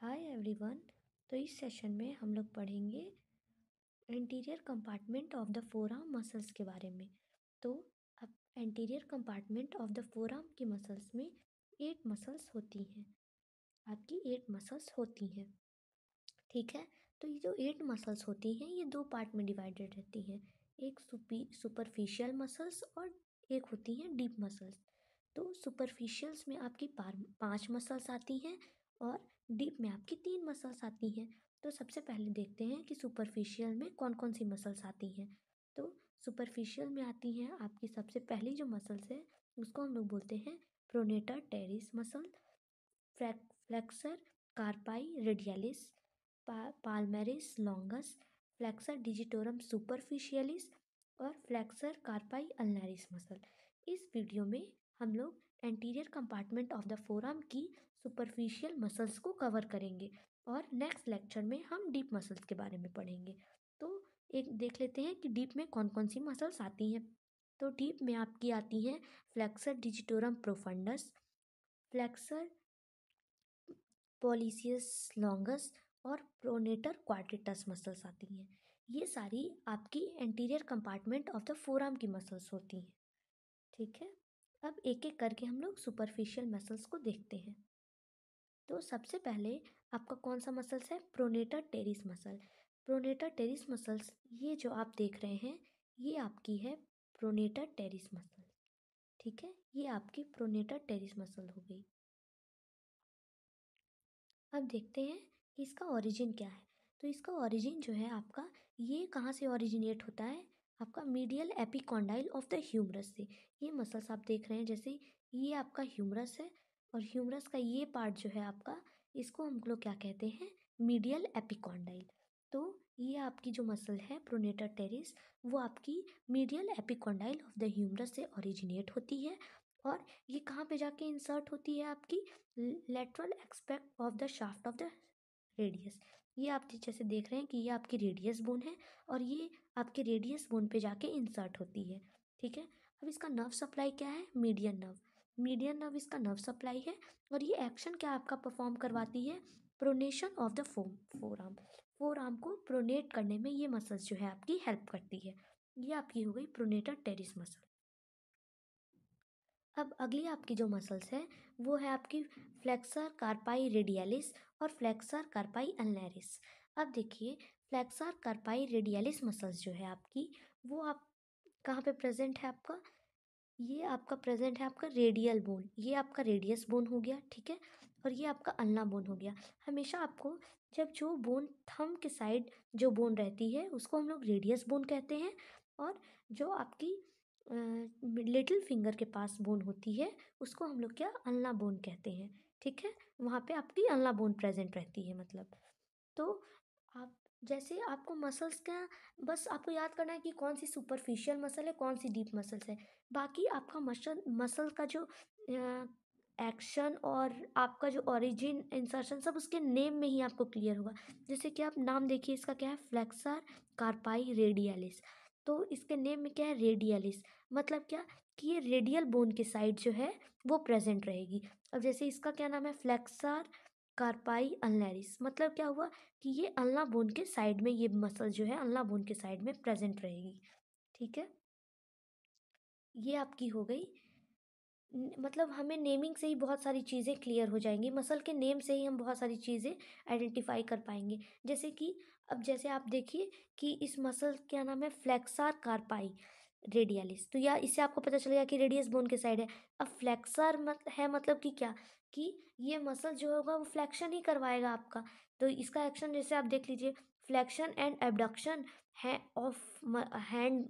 Hi everyone. तो इस session में हम लोग पढ़ेंगे anterior compartment of the forearm muscles के बारे में। तो अब anterior compartment of the forearm की मसल्स में 8 मसल्स होती हैं। आपकी 8 मसल्स होती हैं, ठीक है। तो ये जो 8 मसल्स होती हैं ये दो पार्ट में डिवाइडेड रहती हैं। एक सुपरफिशियल मसल्स और एक होती हैं डीप मसल्स। तो सुपरफिशियल्स में आपकी 5 मसल्स आती हैं और डीप में आपकी 3 मसल्स आती हैं। तो सबसे पहले देखते हैं कि सुपरफिशियल में कौन कौन सी मसल्स आती हैं। तो सुपरफिशियल में आती हैं आपकी सबसे पहली जो मसल्स है उसको हम लोग बोलते हैं pronator teres muscle, flexor carpi radialis, palmaris longus, flexor digitorum superficialis और फ्लेक्सर कार्पाई अल्नारिस मसल। इस वीडियो में हम लोग anterior compartment of the forearm की सुपरफिशियल मसल्स को कवर करेंगे और नेक्स्ट लेक्चर में हम डीप मसल्स के बारे में पढ़ेंगे। तो एक देख लेते हैं कि डीप में कौन कौन सी मसल्स आती हैं। तो डीप में आपकी आती हैं flexor digitorum profundus, flexor pollicis longus और प्रोनेटर क्वाड्रिटस मसल्स आती हैं। ये सारी आपकी anterior compartment of the forearm की मसल्स होती हैं, ठीक है। अब एक एक करके हम लोग सुपरफिशियल मसल्स को देखते हैं। तो सबसे पहले आपका कौन सा मसल्स है? Pronator teres muscle. Pronator teres muscles ये जो आप देख रहे हैं ये आपकी है प्रोनेटर टेरिस मसल, ठीक है। ये आपकी प्रोनेटर टेरिस मसल हो गई। अब देखते हैं कि इसका ओरिजिन क्या है। तो इसका ओरिजिन जो है आपका ये कहाँ से ओरिजिनेट होता है? आपका medial epicondyle of the humerus से। ये मसल्स आप देख रहे हैं, जैसे ये आपका ह्यूमरस है और ह्यूमरस का ये पार्ट जो है आपका, इसको हम लोग क्या कहते हैं? Medial epicondyle. तो ये आपकी जो मसल है प्रोनेटर टेरिस वो आपकी medial epicondyle of the humerus से ओरिजिनेट होती है और ये कहाँ पे जाके इंसर्ट होती है? आपकी lateral expect of the shaft of the radius. ये आप जैसे देख रहे हैं कि ये आपकी रेडियस बोन है और ये आपके रेडियस बोन पे जाके इंसर्ट होती है, ठीक है। अब इसका नर्व सप्लाई क्या है? Median nerve. मीडियन नर्व इसका नर्व सप्लाई है और ये एक्शन क्या आपका परफॉर्म करवाती है? Pronation of the four arm. Four arm को प्रोनेट करने में ये मसल्स जो है आपकी हेल्प करती है। ये आपकी हो गई प्रोनेटर टेरिस मसल। अब अगली आपकी जो मसल्स है वो है आपकी फ्लेक्सर कार्पाई रेडियलिस और फ्लेक्सर कार्पाई अल्नरिस। अब देखिए फ्लेक्सर कार्पाई रेडियलिस मसल्स जो है आपकी वो आप कहाँ पे प्रेजेंट है? आपका ये आपका प्रेजेंट है आपका रेडियल बोन, ये आपका रेडियस बोन हो गया, ठीक है। और ये आपका अल्ना बोन हो गया। हमेशा आपको जब जो बोन थंब के साइड जो बोन रहती है उसको हम लोग रेडियस बोन कहते हैं और जो आपकी लिटिल फिंगर के पास बोन होती है उसको हम लोग क्या अल्ना बोन कहते हैं, ठीक है। वहाँ पे आपकी अल्ना बोन प्रेजेंट रहती है मतलब। तो आप जैसे आपको मसल्स का बस आपको याद करना है कि कौन सी सुपरफिशियल मसल है कौन सी डीप मसल्स है। बाकी आपका मसल का जो एक्शन और आपका जो ओरिजिन इंसर्शन सब उसके नेम में ही आपको क्लियर होगा। जैसे कि आप नाम देखिए इसका क्या है? Flexor carpi radialis. तो इसके नेम में क्या है? रेडियलिस। मतलब क्या कि ये रेडियल बोन के साइड जो है वो प्रेजेंट रहेगी। अब जैसे इसका क्या नाम है? Flexor carpi ulnaris. मतलब क्या हुआ कि ये अल्ना बोन के साइड में ये मसल जो है अल्ना बोन के साइड में प्रेजेंट रहेगी, ठीक है। ये आपकी हो गई मतलब हमें नेमिंग से ही बहुत सारी चीज़ें क्लियर हो जाएंगी। मसल के नेम से ही हम बहुत सारी चीज़ें आइडेंटिफाई कर पाएंगे। जैसे कि अब जैसे आप देखिए कि इस मसल क्या नाम है? Flexor carpi radialis. तो या इससे आपको पता चलेगा कि रेडियस बोन के साइड है। अब फ्लेक्सर है मतलब कि क्या कि ये मसल जो होगा वो फ्लेक्शन ही करवाएगा आपका। तो इसका एक्शन जैसे आप देख लीजिए, फ्लेक्शन एंड एबडक्शन है ऑफ हैंड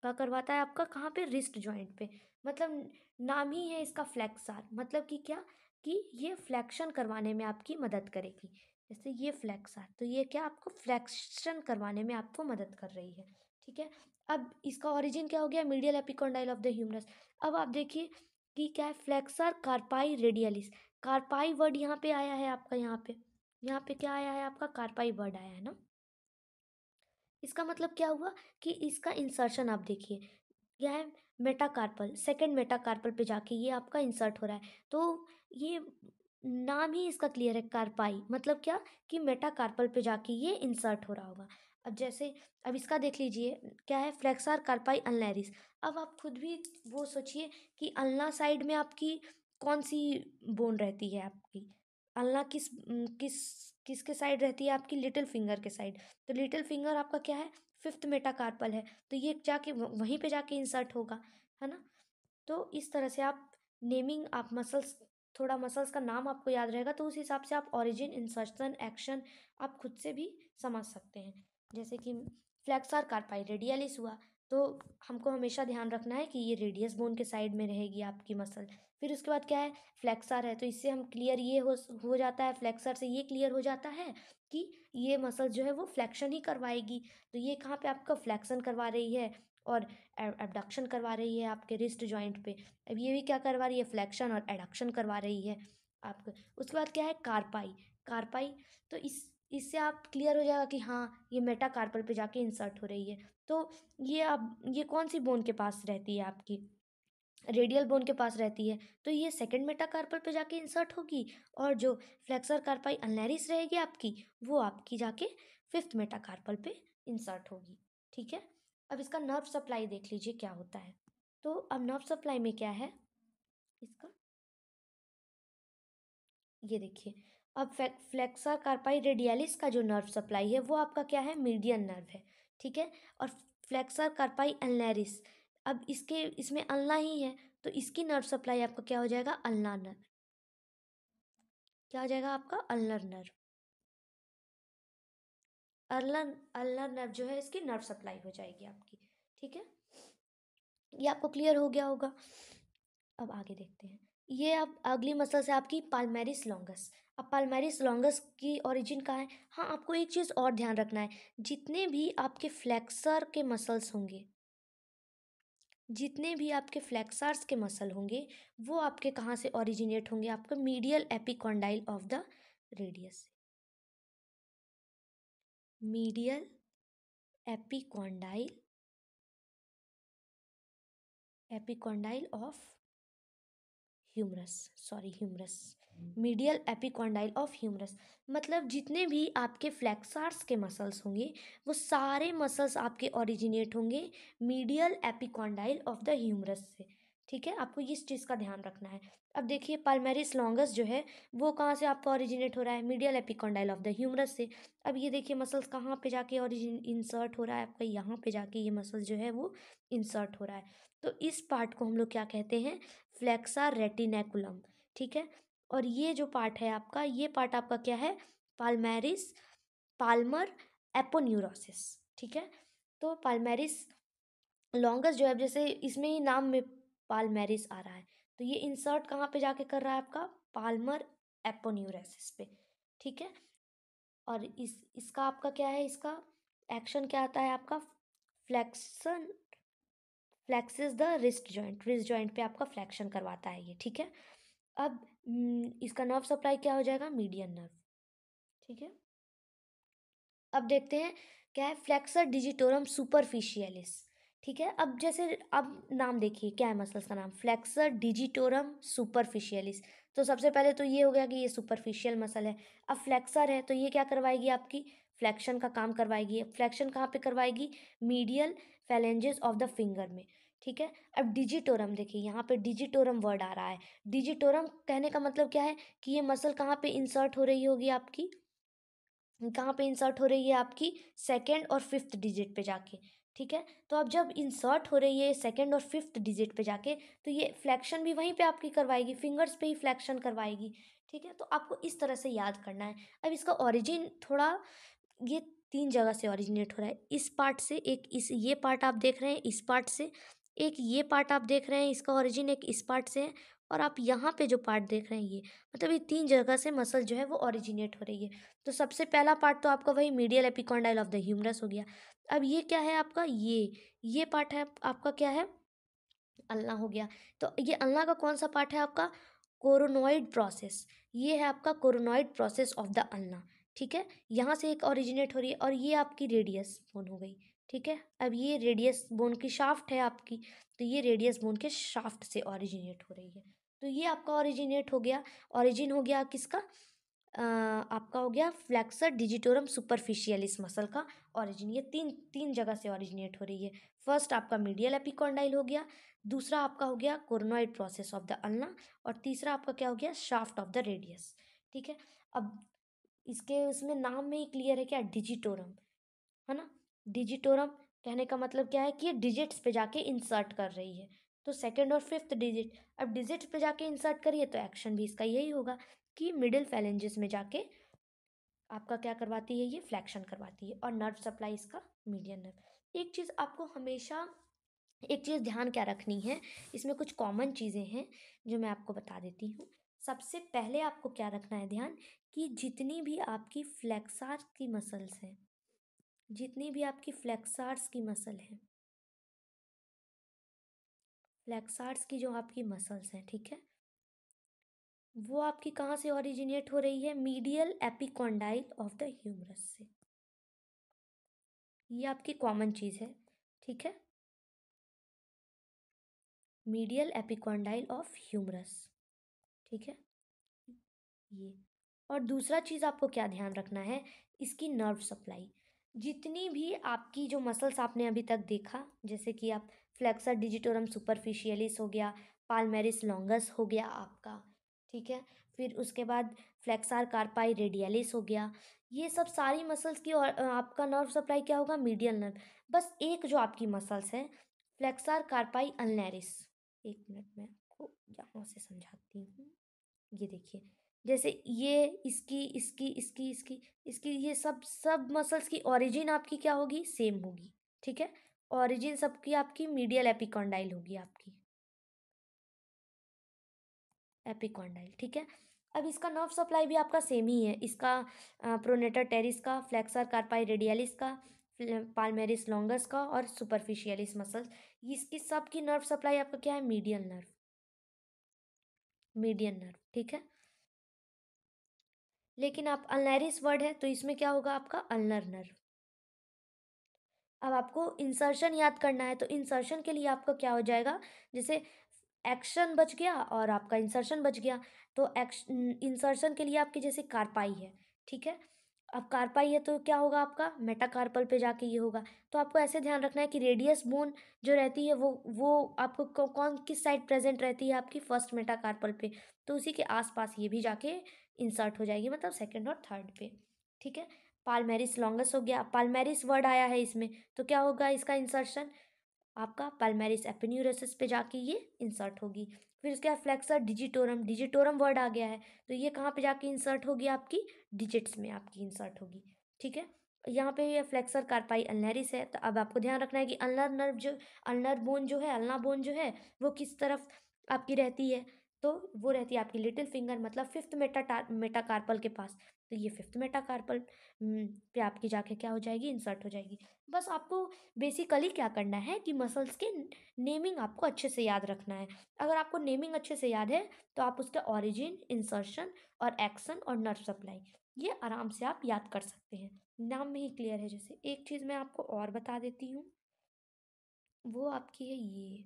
का करवाता है आपका कहाँ पे? रिस्ट जॉइंट पे। मतलब नाम ही है इसका फ्लेक्सर, मतलब कि क्या कि ये फ्लेक्शन करवाने में आपकी मदद करेगी। जैसे ये फ्लेक्सर तो ये क्या आपको फ्लेक्शन करवाने में आपको मदद कर रही है, ठीक है। अब इसका ओरिजिन क्या हो गया? Medial epicondyle of the humerus. अब आप देखिए कि क्या है? Flexor carpi radialis. Carpi word यहाँ पे आया है आपका, यहाँ पे क्या आया है आपका? कार्पाई वर्ड आया है ना। इसका मतलब क्या हुआ कि इसका इंसर्शन आप देखिए यह है मेटाकार्पल, सेकंड मेटाकार्पल पे जाके ये आपका इंसर्ट हो रहा है। तो ये नाम ही इसका क्लियर है, कार्पाई, मतलब क्या कि मेटाकार्पल पे जाके ये इंसर्ट हो रहा होगा। अब जैसे अब इसका देख लीजिए क्या है, फ्लेक्सर कार्पाई अल्नैरिस। अब आप खुद भी वो सोचिए कि अल्ना साइड में आपकी कौन सी बोन रहती है आपकी, अल्ना किसके साइड रहती है आपकी, लिटिल फिंगर के साइड। तो लिटिल फिंगर आपका क्या है, फिफ्थ मेटाकार्पल है, तो ये जाके वहीं पे जाके इंसर्ट होगा, है ना। तो इस तरह से आप नेमिंग, आप मसल्स, थोड़ा मसल्स का नाम आपको याद रहेगा तो उस हिसाब से आप ओरिजिन, इंसर्शन, एक्शन आप खुद से भी समझ सकते हैं। जैसे कि फ्लेक्सर कार्पाई रेडियलिस हुआ, तो हमको हमेशा ध्यान रखना है कि ये रेडियस बोन के साइड में रहेगी आपकी मसल। फिर उसके बाद क्या है, फ्लेक्सर है, तो इससे हम क्लियर ये हो जाता है, फ्लेक्सर से ये क्लियर हो जाता है कि ये मसल जो है वो फ्लेक्शन ही करवाएगी। तो ये कहाँ पे आपका फ्लेक्शन करवा रही है और एबडक्शन करवा रही है आपके रिस्ट जॉइंट पे। अब ये भी क्या करवा रही है, फ्लेक्शन और एडक्शन करवा रही है आपको। उसके बाद क्या है, कार्पाई। कार्पाई, तो इससे आप क्लियर हो जाएगा कि हाँ ये मेटाकार्पल पे जाके इंसर्ट हो रही है। तो ये अब ये कौन सी बोन के पास रहती है आपकी, रेडियल बोन के पास रहती है, तो ये सेकंड मेटाकार्पल पे जाके इंसर्ट होगी। और जो फ्लेक्सर कार्पाई अल्नैरिस रहेगी आपकी, वो आपकी जाके फिफ्थ मेटाकार्पल पे इंसर्ट होगी। ठीक है। अब इसका नर्व सप्लाई देख लीजिए क्या होता है। तो अब नर्व सप्लाई में क्या है इसका, ये देखिए। अब फ्लेक्सर कार्पाई रेडियलिस का जो नर्व सप्लाई है वो आपका क्या है, मीडियन नर्व है। ठीक है। और फ्लेक्सर कार्पाई अल्नैरिस, अब इसके इसमें अल्ना ही है, तो इसकी नर्व सप्लाई आपका क्या हो जाएगा, अल्ना नर्व। क्या हो जाएगा आपका, ulnar nerve. Ulnar ulnar nerve जो है इसकी नर्व सप्लाई हो जाएगी आपकी। ठीक है, ये आपको क्लियर हो गया होगा। अब आगे देखते हैं। ये अब अगली मसल है आपकी पाल्मेरिस लॉन्गस। अब पाल्मेरिस लॉन्गस की ओरिजिन कहाँ है। हाँ, आपको एक चीज़ और ध्यान रखना है, जितने भी आपके फ्लेक्सर के मसल्स होंगे, जितने भी आपके फ्लेक्सर्स के मसल होंगे, वो आपके कहाँ से ओरिजिनेट होंगे, आपका medial epicondyle of the radius. Medial epicondyle, epicondyle of humerus, sorry humerus, medial epicondyle of humerus. मतलब जितने भी आपके फ्लेक्सार्स के मसल्स होंगे, वो सारे मसल्स आपके ओरिजिनेट होंगे medial epicondyle of the humerus से। ठीक है, आपको इस चीज़ का ध्यान रखना है। अब देखिए पाल्मेरिस लॉन्गस जो है वो कहाँ से आपका ओरिजिनेट हो रहा है, medial epicondyle of the humerus से। अब ये देखिए मसल्स कहाँ पे जाके ओरिजिन इंसर्ट हो रहा है आपका, यहाँ पे जाके ये मसल्स जो है वो इंसर्ट हो रहा है। तो इस पार्ट को हम लोग क्या कहते हैं, फ्लेक्सा रेटिनेकुलम। ठीक है। और ये जो पार्ट है आपका, ये पार्ट आपका क्या है, पाल्मेरिस, पाल्मर एपोन्यूरोसिस। ठीक है। तो पाल्मेरिस लॉन्गस जो है, जैसे इसमें ही नाम में पाल्मेरिस आ रहा है, तो ये इंसर्ट कहाँ पे जाके कर रहा है आपका, पाल्मर एपोन्यूरोसिस पे। ठीक है। और इसका आपका क्या है, इसका एक्शन क्या आता है आपका, flexion, flexes the wrist joint, wrist joint पे आपका फ्लेक्शन करवाता है ये। ठीक है। अब इसका नर्व सप्लाई क्या हो जाएगा, मीडियन नर्व। ठीक है। अब देखते हैं क्या है, फ्लेक्सर डिजिटोरम सुपरफिशियलिस। ठीक है। अब जैसे अब नाम देखिए क्या है मसल्स का नाम, फ्लेक्सर डिजिटोरम सुपरफिशियलिस। तो सबसे पहले तो ये हो गया कि ये सुपरफिशियल मसल है। अब फ्लेक्सर है तो ये क्या करवाएगी आपकी, फ्लेक्शन का काम करवाएगी। फ्लेक्शन कहाँ पे करवाएगी, medial phalanges of the finger में। ठीक है। अब डिजिटोरम देखिए, यहाँ पे डिजिटोरम वर्ड आ रहा है। डिजिटोरम कहने का मतलब क्या है कि ये मसल कहाँ पे इंसर्ट हो रही होगी आपकी, कहाँ पे इंसर्ट हो रही है आपकी, सेकेंड और फिफ्थ डिजिट पे जाके। ठीक है। तो अब जब इंसर्ट हो रही है सेकेंड और फिफ्थ डिजिट पे जाके, तो ये फ्लेक्शन भी वहीं पे आपकी करवाएगी, फिंगर्स पे ही फ्लेक्शन करवाएगी। ठीक है। तो आपको इस तरह से याद करना है। अब इसका ओरिजिन थोड़ा, ये तीन जगह से ओरिजिनेट हो रहा है, इस पार्ट से एक, इस ये पार्ट आप देख रहे हैं इस पार्ट से, एक ये पार्ट आप देख रहे हैं इसका ओरिजिन एक इस पार्ट से है, और आप यहाँ पे जो पार्ट देख रहे हैं ये, मतलब ये तीन जगह से मसल जो है वो ओरिजिनेट हो रही है। तो सबसे पहला पार्ट तो आपका वही medial epicondyle of the humerus हो गया। अब ये क्या है आपका, ये पार्ट है आपका क्या है, अल्ना हो गया। तो ये अल्ना का कौन सा पार्ट है आपका, कोरोनॉइड प्रोसेस। ये है आपका coronoid process of the ulna. ठीक है। यहाँ से एक ओरिजिनेट हो रही है और ये आपकी रेडियस बोन हो गई। ठीक है। अब ये रेडियस बोन की शाफ्ट है आपकी, तो ये रेडियस बोन के शाफ्ट से ओरिजिनेट हो रही है। तो ये आपका ओरिजिनेट हो गया, ओरिजिन हो गया किसका, आपका हो गया फ्लेक्सर डिजिटोरम सुपरफिशियलिस मसल का ओरिजिन। ये तीन जगह से ओरिजिनेट हो रही है। फर्स्ट आपका मीडियल एपिकॉन्डाइल हो गया, दूसरा आपका हो गया coronoid process of the ulna, और तीसरा आपका क्या हो गया, शाफ्ट ऑफ द रेडियस। ठीक है। अब इसके उसमें नाम में ही क्लियर है क्या, डिजिटोरम, है ना। डिजिटोरम कहने का मतलब क्या है कि ये डिजिट्स पे जाके इंसर्ट कर रही है। तो सेकंड और फिफ्थ डिजिट, अब डिजिट्स पे जाके इंसर्ट करिए तो एक्शन भी इसका यही होगा कि मिडिल फैलेंजेस में जाके आपका क्या करवाती है, ये फ्लैक्शन करवाती है, और नर्व सप्लाई इसका मीडियन नर्व। एक चीज़ आपको हमेशा, एक चीज़ ध्यान क्या रखनी है, इसमें कुछ कॉमन चीज़ें हैं जो मैं आपको बता देती हूँ। सबसे पहले आपको क्या रखना है ध्यान, कि जितनी भी आपकी फ्लेक्सार की मसल्स हैं, जितनी भी आपकी फ्लेक्सार्स की मसल है, फ्लेक्सार्स की जो आपकी मसल्स हैं, ठीक है, वो आपकी कहाँ से ओरिजिनेट हो रही है, medial epicondyle of the humerus से। ये आपकी कॉमन चीज़ है, ठीक है, मीडियल एपिकॉन्डाइल ऑफ ह्यूमरस, ठीक है ये। और दूसरा चीज़ आपको क्या ध्यान रखना है, इसकी नर्व सप्लाई। जितनी भी आपकी जो मसल्स आपने अभी तक देखा, जैसे कि आप फ्लेक्सर डिजिटोरम सुपरफिशियलिस हो गया, पाल्मेरिस लॉन्गस हो गया आपका, ठीक है, फिर उसके बाद फ्लेक्सार कार्पाई रेडियलिस हो गया, ये सब सारी मसल्स की, और आपका नर्व सप्लाई क्या होगा, मीडियल नर्व। बस एक जो आपकी मसल्स है, फ्लेक्सार कार्पाई अल्नैरिस, एक मिनट में आपको यहाँ से समझाती हूँ। ये देखिए, जैसे ये इसकी ये सब सब मसल्स की ओरिजिन आपकी क्या होगी, सेम होगी, ठीक है। ओरिजिन सबकी आपकी मीडियल एपिकॉन्डाइल होगी आपकी, एपिकॉन्डाइल, ठीक है। अब इसका नर्व सप्लाई भी आपका सेम ही है, इसका प्रोनेटर टेरिस का, फ्लेक्सर कार्पाई रेडियलिस का, पाल्मेरिस लॉन्गस का, और सुपरफिशियलिस मसल्स, इसकी सबकी नर्व सप्लाई आपका क्या है, मीडियल नर्व, मीडियन नर्व, ठीक है। लेकिन आप अल्नैरिस वर्ड है तो इसमें क्या होगा, आपका अल्नर नर्व। अब आपको इंसर्शन याद करना है, तो इंसर्शन के लिए आपका क्या हो जाएगा, जैसे एक्शन बच गया और आपका इंसर्शन बच गया, तो एक्शन इंसर्शन के लिए आपकी जैसे कार्पाई है, ठीक है। अब कार्पाई है तो क्या होगा, आपका मेटाकार्पल पे जाके ये होगा। तो आपको ऐसे ध्यान रखना है कि रेडियस बोन जो रहती है वो आपको कौन किस साइड प्रेजेंट रहती है, आपकी फर्स्ट मेटाकार्पल पे, तो उसी के आसपास ये भी जाके इंसर्ट हो जाएगी, मतलब सेकंड और थर्ड पे, ठीक है। पाल्मेरिस लॉन्गस हो गया, पाल्मेरिस वर्ड आया है इसमें, तो क्या होगा इसका इंसर्शन, आपका पाल्मेरिस एपिन्यूरोसिस पे जाके ये इंसर्ट होगी। फिर उसके बाद फ्लेक्सर डिजिटोरम, डिजिटोरम वर्ड आ गया है, तो ये कहाँ पे जाके इंसर्ट होगी, आपकी डिजिट्स में आपकी इंसर्ट होगी, ठीक है। यहाँ पे ये फ्लेक्सर कार्पाई अल्नैरिस है, तो अब आपको ध्यान रखना है कि अल्नर नर्व जो, अल्नर बोन जो है, अल्ना बोन जो है, वो किस तरफ आपकी रहती है, तो वो रहती है आपकी लिटिल फिंगर, मतलब फिफ्थ मेटाकार्पल के पास। तो ये फिफ्थ मेटाकार्पल पे आपकी जाके क्या हो जाएगी, इंसर्ट हो जाएगी। बस आपको बेसिकली क्या करना है कि मसल्स के नेमिंग आपको अच्छे से याद रखना है। अगर आपको नेमिंग अच्छे से याद है तो आप उसका ओरिजिन, इंसर्शन और एक्शन और नर्व सप्लाई ये आराम से आप याद कर सकते हैं, नाम में ही क्लियर है। जैसे एक चीज़ मैं आपको और बता देती हूँ, वो आपकी है ये,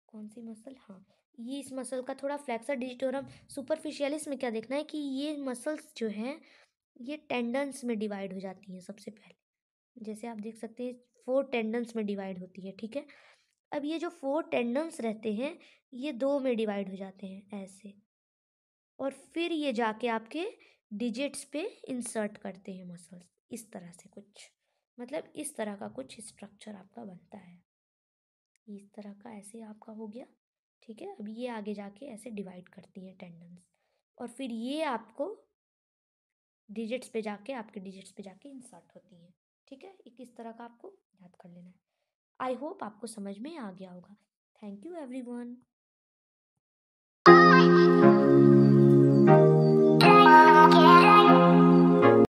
कौन सी मसल, हाँ, ये इस मसल का थोड़ा फ्लेक्सर डिजिटोरम सुपरफिशियलिस में क्या देखना है कि ये मसल्स जो हैं ये टेंडन्स में डिवाइड हो जाती हैं सबसे पहले। जैसे आप देख सकते हैं 4 टेंडन्स में डिवाइड होती है, ठीक है। अब ये जो 4 टेंडन्स रहते हैं ये 2 में डिवाइड हो जाते हैं ऐसे, और फिर ये जाके आपके डिजिट्स पे इंसर्ट करते हैं मसल्स, इस तरह से कुछ, मतलब इस तरह का कुछ स्ट्रक्चर आपका बनता है, इस तरह का ऐसे आपका हो गया, ठीक है। अब ये आगे जाके ऐसे डिवाइड करती हैं टेंडन्स, और फिर ये आपको डिजिट्स पे जाके, आपके डिजिट्स पे जाके इंसर्ट होती हैं, ठीक है। एक इस तरह का आपको याद कर लेना है। आई होप आपको समझ में आ गया होगा। Thank you everyone.